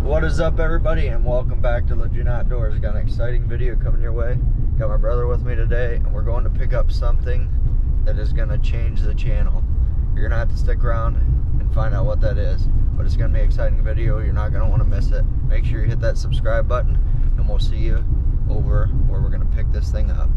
What is up, everybody, and welcome back to Legit Outdoors. Got an exciting video coming your way. Got my brother with me today, and we're going to pick up something that is going to change the channel. You're going to have to stick around and find out what that is, but it's going to be an exciting video. You're not going to want to miss it. Make sure you hit that subscribe button, and we'll see you over where we're going to pick this thing up.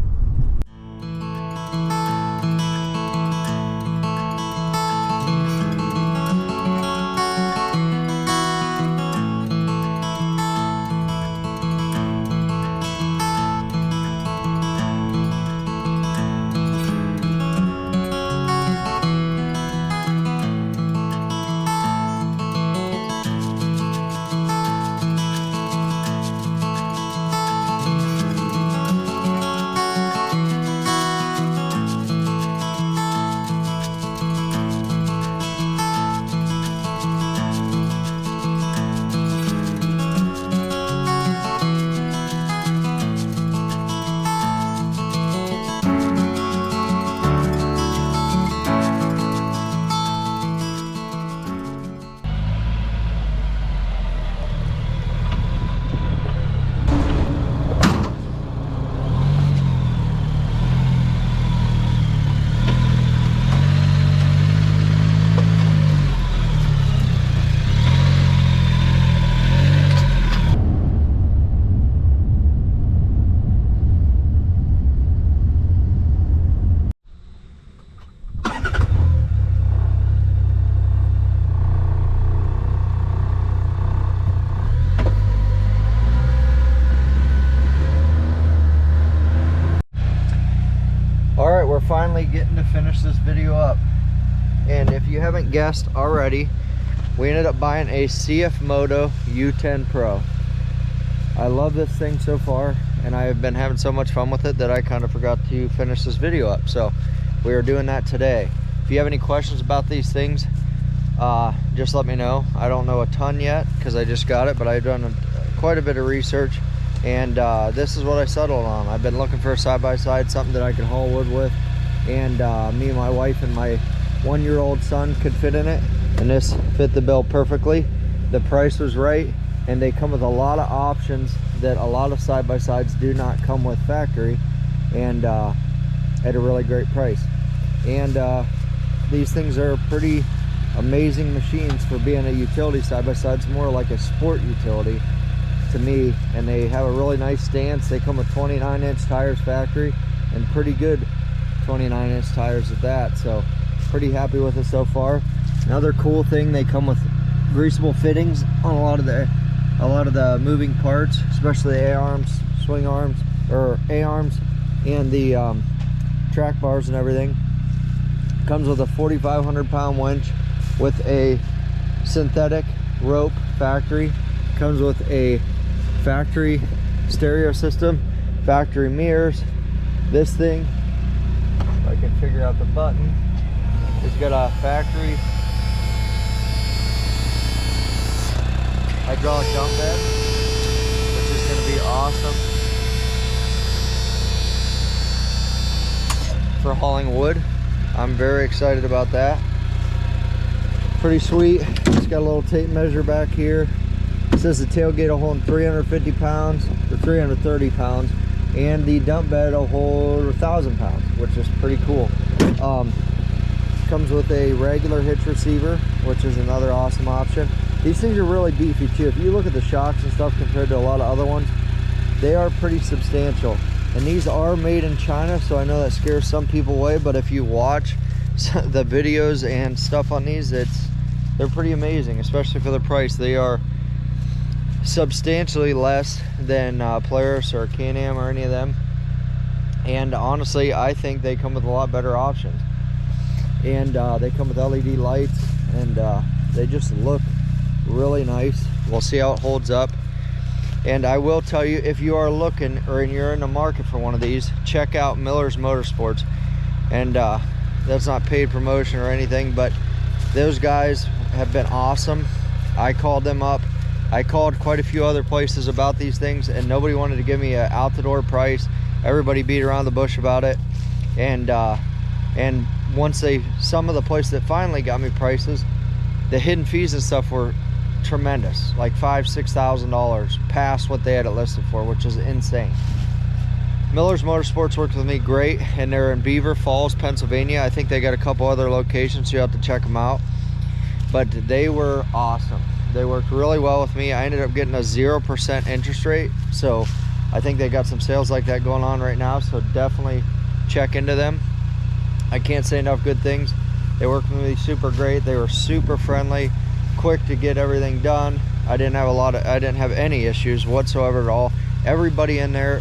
Alright, we're finally getting to finish this video up. And if you haven't guessed already, we ended up buying a CF Moto U10 Pro. I love this thing so far, and I have been having so much fun with it that I kind of forgot to finish this video up. So we are doing that today. If you have any questions about these things, just let me know. I don't know a ton yet because I just got it, but I've done quite a bit of research. And this is what I settled on. I've been looking for a side-by-side, something that I could haul wood with, and me and my wife and my one-year-old son could fit in it, and this fit the bill perfectly. The price was right, and they come with a lot of options that a lot of side-by-sides do not come with factory, and at a really great price. And these things are pretty amazing machines for being a utility side-by-side. It's more like a sport utility to me, and they have a really nice stance. They come with 29-inch tires factory, and pretty good 29-inch tires at that, so pretty happy with it so far. Another cool thing, they come with greasable fittings on a lot of the moving parts, especially the A-arms, swing arms, or A-arms, and the track bars and everything. Comes with a 4,500 pound winch with a synthetic rope factory. Comes with a factory stereo system, factory mirrors. This thing, if I can figure out the button, it's got a factory hydraulic dump bed, which is going to be awesome for hauling wood. I'm very excited about that. Pretty sweet. It's got a little tape measure back here. It says the tailgate will hold 350 pounds or 330 pounds, and the dump bed will hold 1,000 pounds, which is pretty cool. Comes with a regular hitch receiver, which is another awesome option. These things are really beefy too. If you look at the shocks and stuff compared to a lot of other ones, they are pretty substantial. And these are made in China, so I know that scares some people away, but if you watch the videos and stuff on these, they're pretty amazing, especially for the price. They are substantially less than Polaris or Can-Am or any of them, and honestly I think they come with a lot better options. And they come with LED lights, and they just look really nice. We'll see how it holds up. And I will tell you, if you are looking or you're in the market for one of these, check out Miller's Motorsports. And that's not paid promotion or anything, but those guys have been awesome. I called them up. I called quite a few other places about these things, and nobody wanted to give me an out-the-door price. Everybody beat around the bush about it. And once some of the places that finally got me prices, the hidden fees and stuff were tremendous, like $5,000-$6,000 past what they had it listed for, which is insane. Miller's Motorsports worked with me great, and they're in Beaver Falls, Pennsylvania. I think they got a couple other locations, so you have to check them out. But they were awesome. They worked really well with me. I ended up getting a 0% interest rate, so I think they got some sales like that going on right now, so definitely check into them. I can't say enough good things. They worked with me super great. They were super friendly, quick to get everything done. I didn't have any issues whatsoever at all. Everybody in there,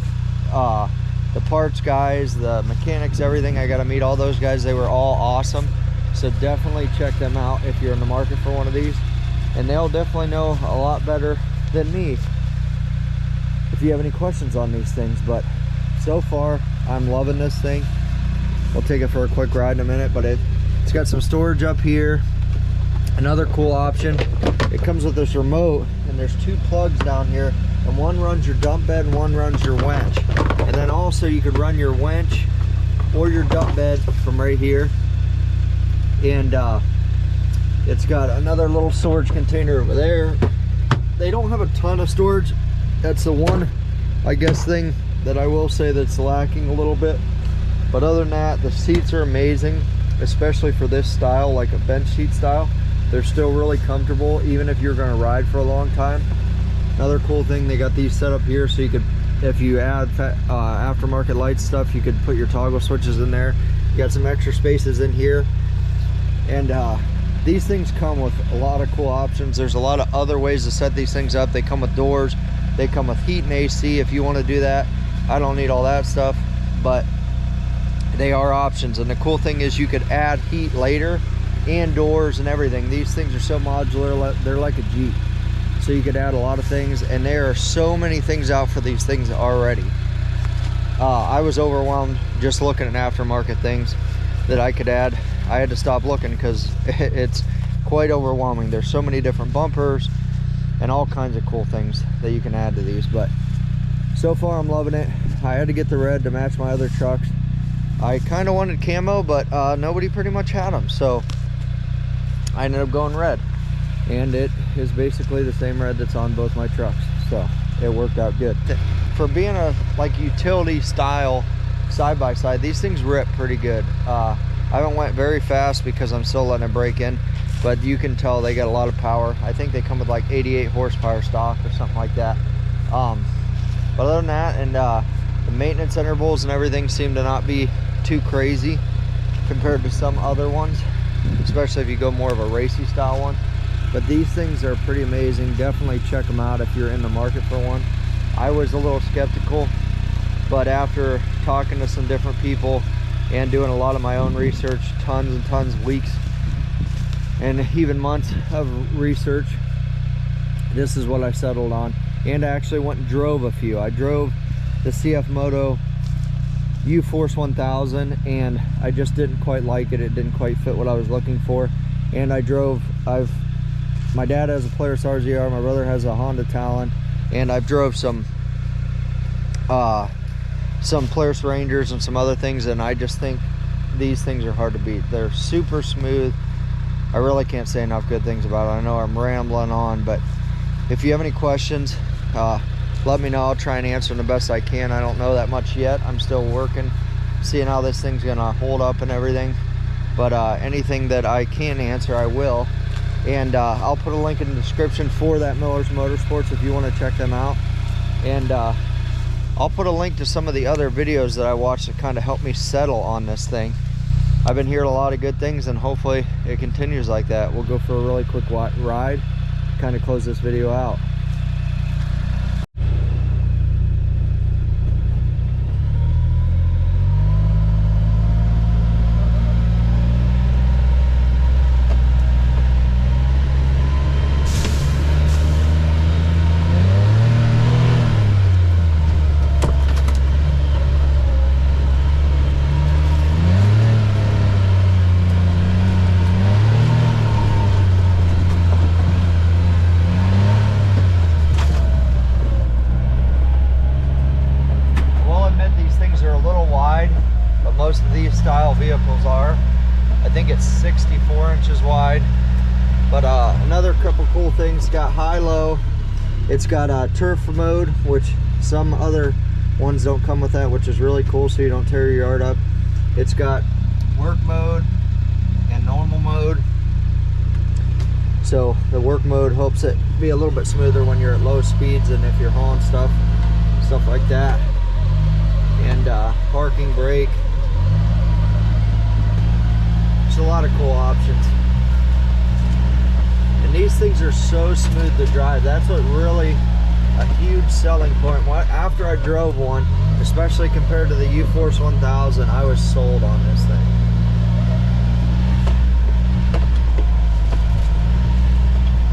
the parts guys, the mechanics, everything, I got to meet all those guys. They were all awesome. So definitely check them out if you're in the market for one of these. And they'll definitely know a lot better than me if you have any questions on these things. But so far, I'm loving this thing. We'll take it for a quick ride in a minute, but it's got some storage up here. Another cool option, it comes with this remote, and there's 2 plugs down here, and one runs your dump bed and one runs your winch. And then also you could run your winch or your dump bed from right here. And it's got another little storage container over there. They don't have a ton of storage. That's the one, I guess, thing that I will say that's lacking a little bit. But other than that, the seats are amazing, especially for this style, like a bench seat style. They're still really comfortable, even if you're gonna ride for a long time. Another cool thing, they got these set up here so you could, if you add aftermarket light stuff, you could put your toggle switches in there. You got some extra spaces in here. And these things come with a lot of cool options. There's a lot of other ways to set these things up. They come with doors, they come with heat and AC if you want to do that. I don't need all that stuff, but they are options. And the cool thing is you could add heat later and doors and everything. These things are so modular, they're like a Jeep. So you could add a lot of things, and there are so many things out for these things already. I was overwhelmed just looking at aftermarket things that I could add. I had to stop looking because it's quite overwhelming. There's so many different bumpers and all kinds of cool things that you can add to these. But so far I'm loving it. I had to get the red to match my other trucks. I kind of wanted camo, but nobody pretty much had them, so I ended up going red. And it is basically the same red that's on both my trucks, so it worked out good. For being a like utility style side-by-side, these things rip pretty good. I haven't went very fast because I'm still letting it break in, but you can tell they got a lot of power. I think they come with like 88 horsepower stock or something like that. But other than that, and the maintenance intervals and everything seem to not be too crazy compared to some other ones, especially if you go more of a racy style one. But these things are pretty amazing. Definitely check them out if you're in the market for one. I was a little skeptical, but after talking to some different people and doing a lot of my own research, tons and tons of weeks and even months of research, this is what I settled on. And I actually went and drove a few. I drove the CF Moto U-Force 1000, and I just didn't quite like it. It didn't quite fit what I was looking for. And my dad has a Polaris RZR, my brother has a Honda Talon, and I've drove some Polaris Rangers and some other things, and I just think these things are hard to beat. They're super smooth. I really can't say enough good things about it. I know I'm rambling on, but if you have any questions, let me know. I'll try and answer them the best I can. I don't know that much yet. I'm still working, seeing how this thing's gonna hold up and everything. But anything that I can answer, I will. And I'll put a link in the description for that Miller's Motorsports if you want to check them out. And I'll put a link to some of the other videos that I watched that kind of helped me settle on this thing. I've been hearing a lot of good things, and hopefully it continues like that. We'll go for a really quick ride to kind of close this video out. Most of these style vehicles are. I think it's 64 inches wide, But another couple cool things, got high-low. It's got turf mode, which some other ones don't come with that, which is really cool, so you don't tear your yard up. It's got work mode and normal mode. So the work mode helps it be a little bit smoother when you're at low speeds and if you're hauling stuff like that. And parking brake. There's a lot of cool options. And these things are so smooth to drive. That's what really a huge selling point. After I drove one, especially compared to the U-Force 1000, I was sold on this thing.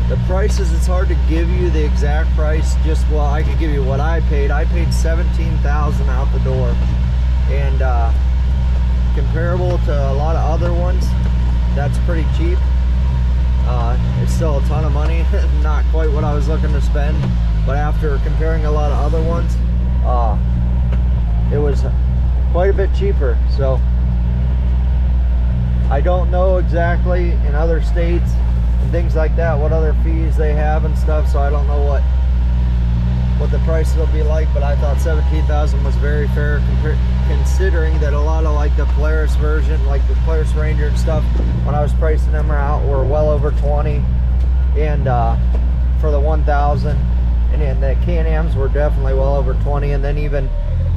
The prices, it's hard to give you the exact price. Well, I could give you what I paid. I paid $17,000 out the door, and comparable to a lot of other ones, that's pretty cheap. It's still a ton of money, not quite what I was looking to spend, but after comparing a lot of other ones, it was quite a bit cheaper. So I don't know exactly in other states and things like that what other fees they have and stuff, so I don't know what the price will be like, but I thought $17,000 was very fair considering that a lot of like the Polaris version, like the Polaris Ranger and stuff, when I was pricing them out, were well over 20, and for the 1000, and then the Can-Ams were definitely well over 20, and then even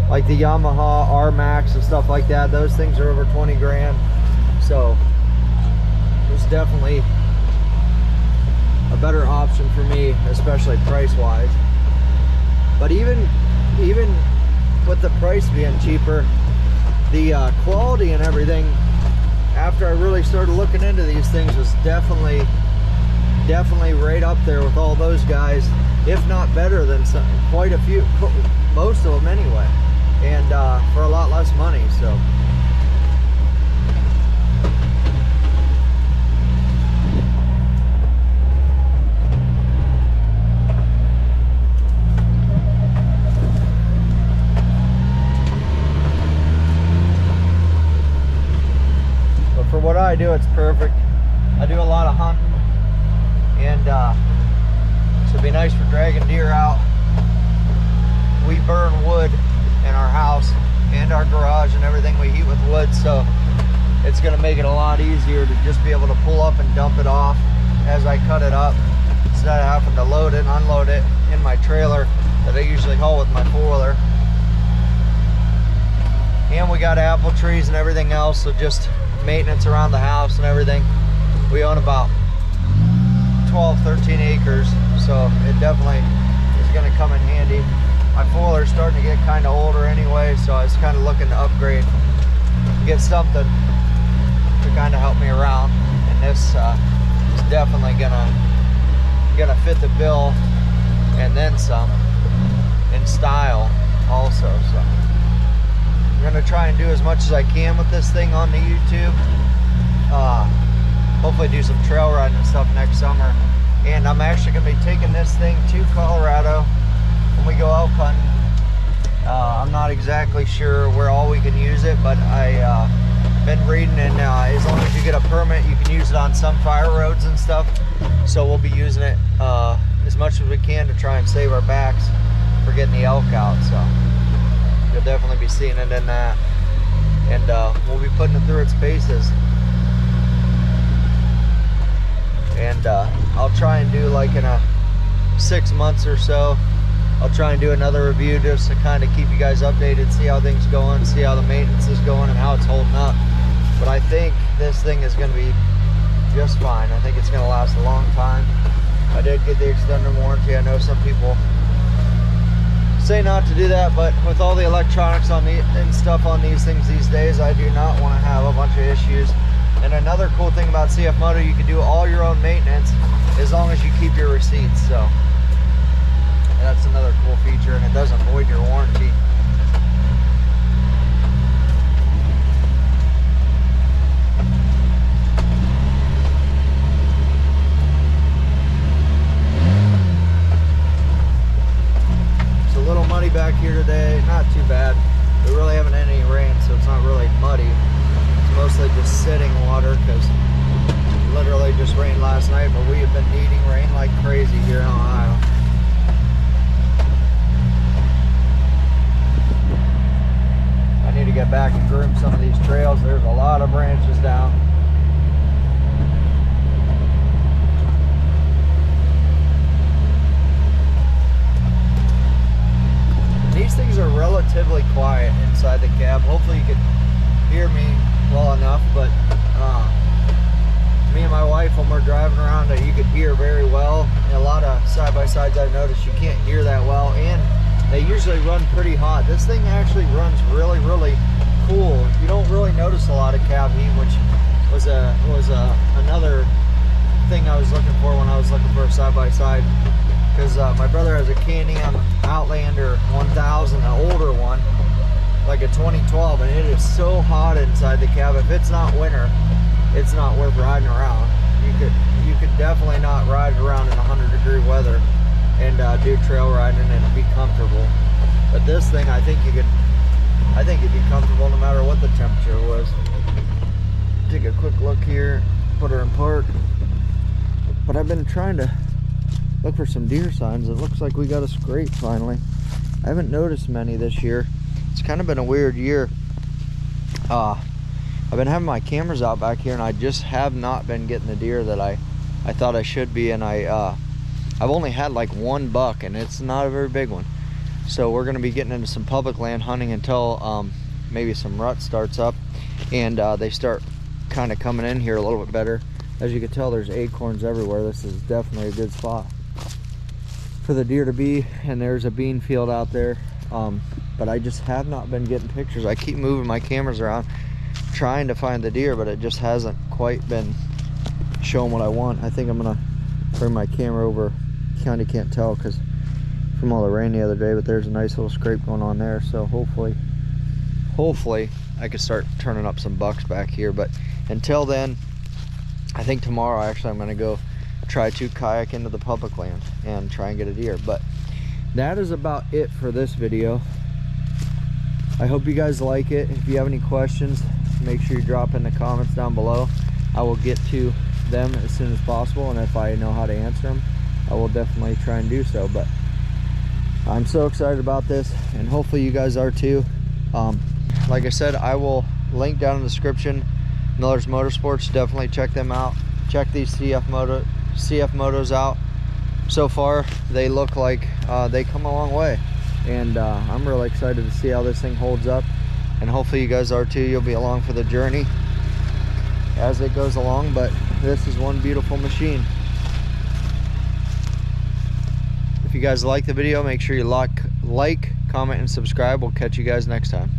like the Yamaha R-Max and stuff like that, those things are over 20 grand. So it was definitely a better option for me, especially price wise. But even with the price being cheaper, the quality and everything, after I really started looking into these things, was definitely right up there with all those guys, if not better than quite a few, most of them anyway, and for a lot less money. So for what I do, it's perfect. I do a lot of hunting, and so it'd be nice for dragging deer out. We burn wood in our house and our garage and everything. We heat with wood, so it's going to make it a lot easier to just be able to pull up and dump it off as I cut it up, instead of having to load it and unload it in my trailer that I usually haul with my four-wheeler. And we got apple trees and everything else, so just maintenance around the house and everything. We own about 12-13 acres, so it definitely is going to come in handy. My four-wheeler is starting to get kind of older anyway, so I was kind of looking to upgrade, get something to kind of help me around, and this is definitely gonna fit the bill and then some in style also. So I'm gonna try and do as much as I can with this thing on the YouTube. Hopefully do some trail riding and stuff next summer. And I'm actually gonna be taking this thing to Colorado when we go elk hunting. I'm not exactly sure where all we can use it, but I've been reading, and as long as you get a permit, you can use it on some fire roads and stuff. So we'll be using it as much as we can to try and save our backs for getting the elk out. So you'll definitely be seeing it in that, and we'll be putting it through its paces. And I'll try and do, like, in 6 months or so, I'll try and do another review just to kind of keep you guys updated, see how things going, see how the maintenance is going and how it's holding up. But I think this thing is going to be just fine. I think it's going to last a long time. I did get the extended warranty. I know some people say not to do that, but with all the electronics on and stuff on these things these days, I do not want to have a bunch of issues. And another cool thing about CF Moto, you can do all your own maintenance as long as you keep your receipts. So that's another cool feature, and it doesn't void your warranty. It's a little muddy back here today, not too bad. We really haven't had any rain, so it's not really muddy. It's mostly just sitting water because literally just rained last night, but we have been needing rain like crazy here in Ohio. I need to get back and groom some of these trails. There's a lot of branches down. These things are relatively quiet inside the cab. Hopefully you can hear me well enough, but me and my wife, when we're driving around, you could hear very well. And a lot of side-by-sides I've noticed you can't hear that well, and they usually run pretty hot. This thing actually runs really, really cool. You don't really notice a lot of cab heat, which was another thing I was looking for when I was looking for a side-by-side. Because my brother has a Can-Am Outlander 1000, an older one, like a 2012, and it is so hot inside the cab. If it's not winter, it's not worth riding around. You could definitely not ride around in 100-degree weather and do trail riding and be comfortable. But this thing, I think it'd be comfortable no matter what the temperature was. Take a quick look here, put her in park. But I've been trying to look for some deer signs. It looks like we got a scrape finally. I haven't noticed many this year. It's kind of been a weird year. I've been having my cameras out back here, and I just have not been getting the deer that I thought I should be. And I've only had like one buck, and it's not a very big one. So we're going to be getting into some public land hunting until maybe some rut starts up and they start kind of coming in here a little bit better. As you can tell, there's acorns everywhere. This is definitely a good spot for the deer to be, and there's a bean field out there. But I just have not been getting pictures. I keep moving my cameras around trying to find the deer, but it just hasn't quite been showing what I want. I think I'm gonna bring my camera over. Kind of can't tell because from all the rain the other day, but there's a nice little scrape going on there. So hopefully I can start turning up some bucks back here. But until then, I think tomorrow actually I'm gonna go try to kayak into the public land and try and get a deer. But that is about it for this video. I hope you guys like it. If you have any questions, make sure you drop in the comments down below. I will get to them as soon as possible, and if I know how to answer them, I will definitely try and do so. But I'm so excited about this, and hopefully you guys are too. Like I said, I will link down in the description Miller's Motorsports. Definitely check them out. Check these CF motos out. So far they look like they come a long way, and I'm really excited to see how this thing holds up, and hopefully you guys are too. You'll be along for the journey as it goes along, but this is one beautiful machine. If you guys like the video, make sure you like, comment, and subscribe. We'll catch you guys next time.